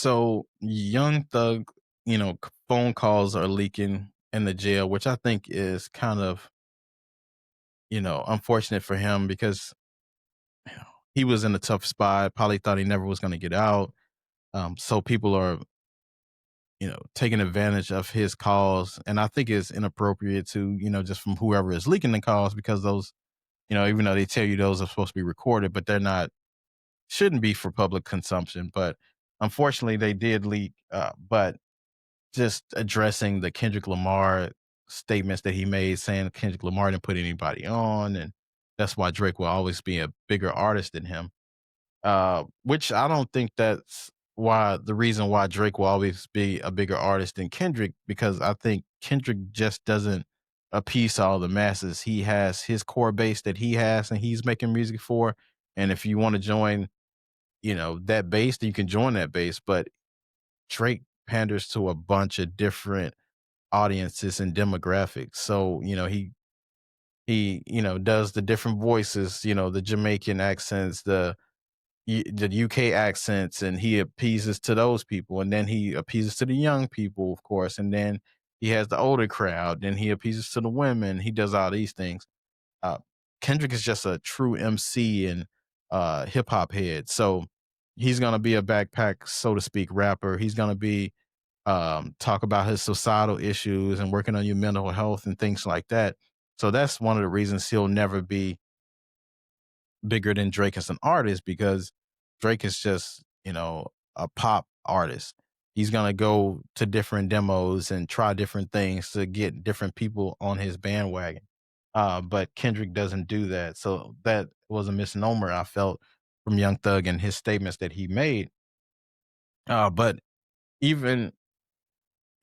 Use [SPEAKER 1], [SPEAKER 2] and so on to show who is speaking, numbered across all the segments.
[SPEAKER 1] So Young Thug, phone calls are leaking in the jail, which I think is kind of, unfortunate for him because you know, he was in a tough spot, probably thought he never was going to get out. So people are, taking advantage of his calls. And I think it's inappropriate to, just from whoever is leaking the calls because those, even though they tell you those are supposed to be recorded, but they're not, shouldn't be for public consumption. But unfortunately, they did leak. But just addressing the Kendrick Lamar statements that he made, saying Kendrick Lamar didn't put anybody on, and that's why Drake will always be a bigger artist than him. Which I don't think that's why the reason why Drake will always be a bigger artist than Kendrick, because I think Kendrick just doesn't appease all the masses. He has his core base that he has and he's making music for. And if you want to join, that base, then you can join that base. But Drake panders to a bunch of different audiences and demographics. So, he does the different voices, the Jamaican accents, the UK accents, and he appeases to those people. And then he appeases to the young people, of course. And then he has the older crowd, then he appeases to the women. He does all these things. Uh, Kendrick is just a true MC and hip hop head. So he's gonna be a backpack, so to speak, rapper. He's gonna be talk about his societal issues and working on your mental health and things like that. So that's one of the reasons he'll never be bigger than Drake as an artist, because Drake is just, a pop artist. He's going to go to different demos and try different things to get different people on his bandwagon. But Kendrick doesn't do that. So that was a misnomer I felt from Young Thug and his statements that he made. But even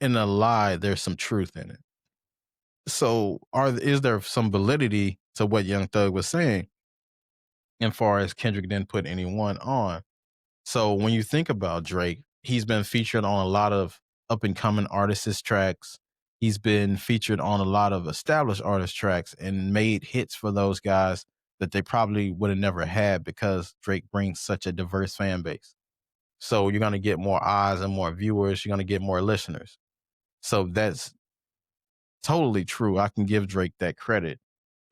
[SPEAKER 1] in a lie, there's some truth in it. So is there some validity to what Young Thug was saying, as far as Kendrick didn't put anyone on? So when you think about Drake, he's been featured on a lot of up and coming artists' tracks. He's been featured on a lot of established artist tracks and made hits for those guys that they probably would have never had because Drake brings such a diverse fan base. So you're going to get more eyes and more viewers. You're going to get more listeners. So that's totally true. I can give Drake that credit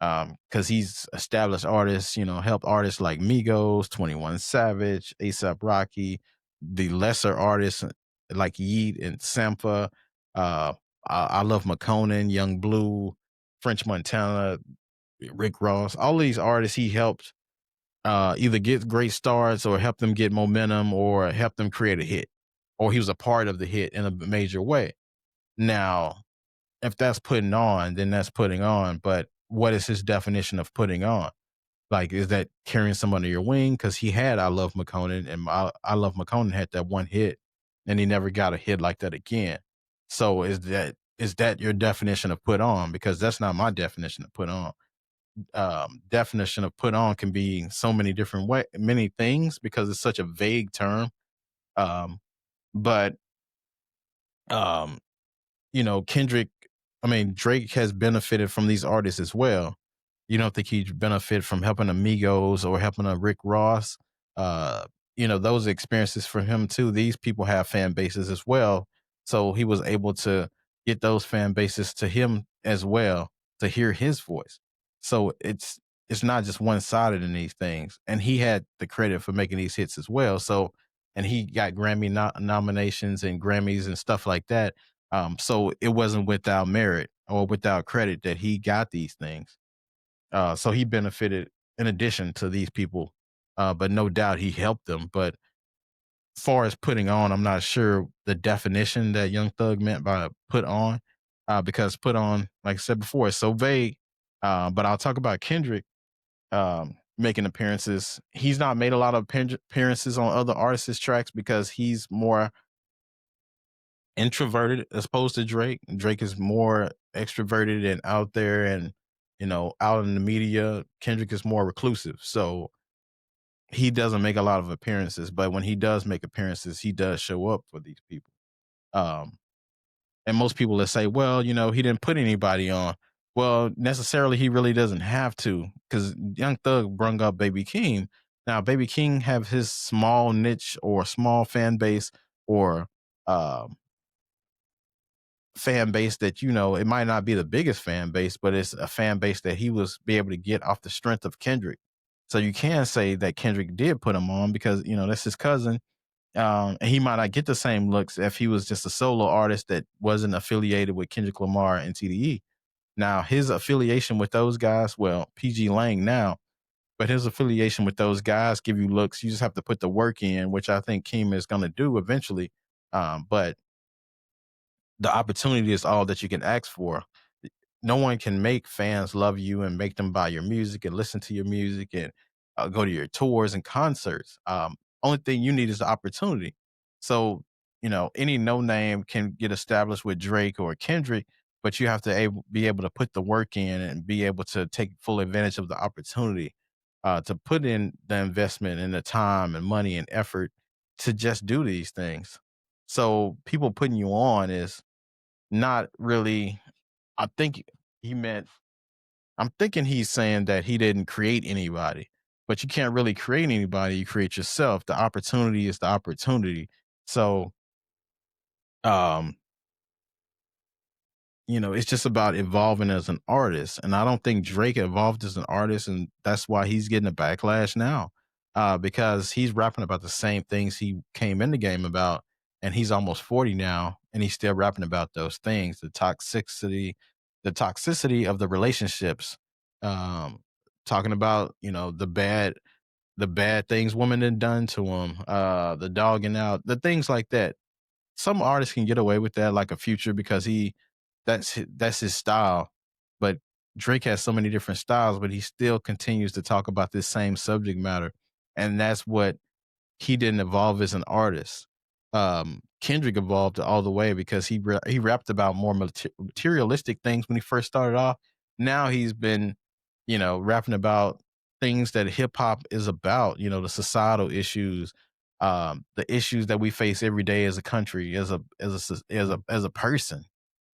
[SPEAKER 1] because he's established artists, helped artists like Migos, 21 Savage, ASAP Rocky, the lesser artists like Yeet and Sampha. I love McConan, Young Blue, French Montana, Rick Ross. All these artists he helped either get great starts or help them get momentum or help them create a hit, or he was a part of the hit in a major way. Now, if that's putting on, then that's putting on. But what is his definition of putting on? Like, is that carrying someone under your wing? Because he had I Love McConan, and I Love McConan had that one hit, and he never got a hit like that again. So is that your definition of put on? Because that's not my definition of put on. Definition of put on can be so many different many things because it's such a vague term. Um, but um, Kendrick, I mean, Drake has benefited from these artists as well. You don't think he benefit from helping Amigos or helping a Rick Ross? Uh, those experiences for him too. These people have fan bases as well. So he was able to get those fan bases to him as well to hear his voice. So it's not just one sided in these things. And he had the credit for making these hits as well. So and he got Grammy nominations and Grammys and stuff like that. So it wasn't without merit or without credit that he got these things. So he benefited in addition to these people, but no doubt he helped them. But as far as putting on, I'm not sure the definition that Young Thug meant by put on, because put on, like I said before, is so vague. But I'll talk about Kendrick making appearances. He's not made a lot of appearances on other artists' tracks because he's more introverted as opposed to Drake. Drake is more extroverted and out there and out in the media. Kendrick is more reclusive. So he doesn't make a lot of appearances, but when he does make appearances, he does show up for these people. Um and most people that say, well, he didn't put anybody on. Well, necessarily he really doesn't have to, because Young Thug brung up Baby King. Now, Baby King have his small niche or small fan base, or um, fan base that it might not be the biggest fan base, but it's a fan base that he was be able to get off the strength of Kendrick. So you can say that Kendrick did put him on because that's his cousin, and he might not get the same looks if he was just a solo artist that wasn't affiliated with Kendrick Lamar and TDE. Now his affiliation with those guys, well, PG Lang now, but his affiliation with those guys give you looks. You just have to put the work in, which I think Keem is going to do eventually. But the opportunity is all that you can ask for. No one can make fans love you and make them buy your music and listen to your music and go to your tours and concerts. Only thing you need is the opportunity. So, any no name can get established with Drake or Kendrick, but you have to be able to put the work in and be able to take full advantage of the opportunity to put in the investment and the time and money and effort to just do these things. So, people putting you on is not really. I think he meant I'm thinking he's saying that he didn't create anybody, but you can't really create anybody, you create yourself. The opportunity is the opportunity. So, um, it's just about evolving as an artist. And I don't think Drake evolved as an artist, and that's why he's getting a backlash now. Because he's rapping about the same things he came in the game about, and he's almost 40 now, and he's still rapping about those things, the toxicity of the relationships. Um, Talking about, the bad things women had done to him, the dogging out, the things like that. Some artists can get away with that, like a Future, because that's his style. But Drake has so many different styles, but he still continues to talk about this same subject matter, and that's what he didn't evolve as an artist. Kendrick evolved all the way because he rapped about more materialistic things when he first started off. Now he's been, rapping about things that hip hop is about. The societal issues, the issues that we face every day as a country, as a person,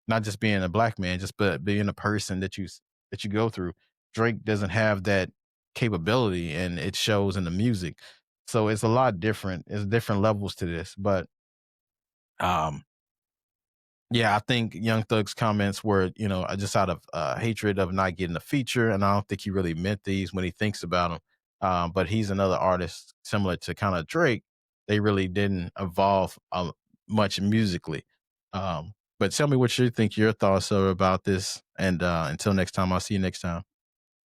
[SPEAKER 1] not just being a black man, just but being a person that you go through. Drake doesn't have that capability, and it shows in the music. So it's a lot different. It's different levels to this, but um, yeah, I think Young Thug's comments were, just out of hatred of not getting a feature, and I don't think he really meant these when he thinks about them. But he's another artist similar to kind of Drake. They really didn't evolve much musically. But tell me what you think your thoughts are about this. And until next time, I'll see you next time.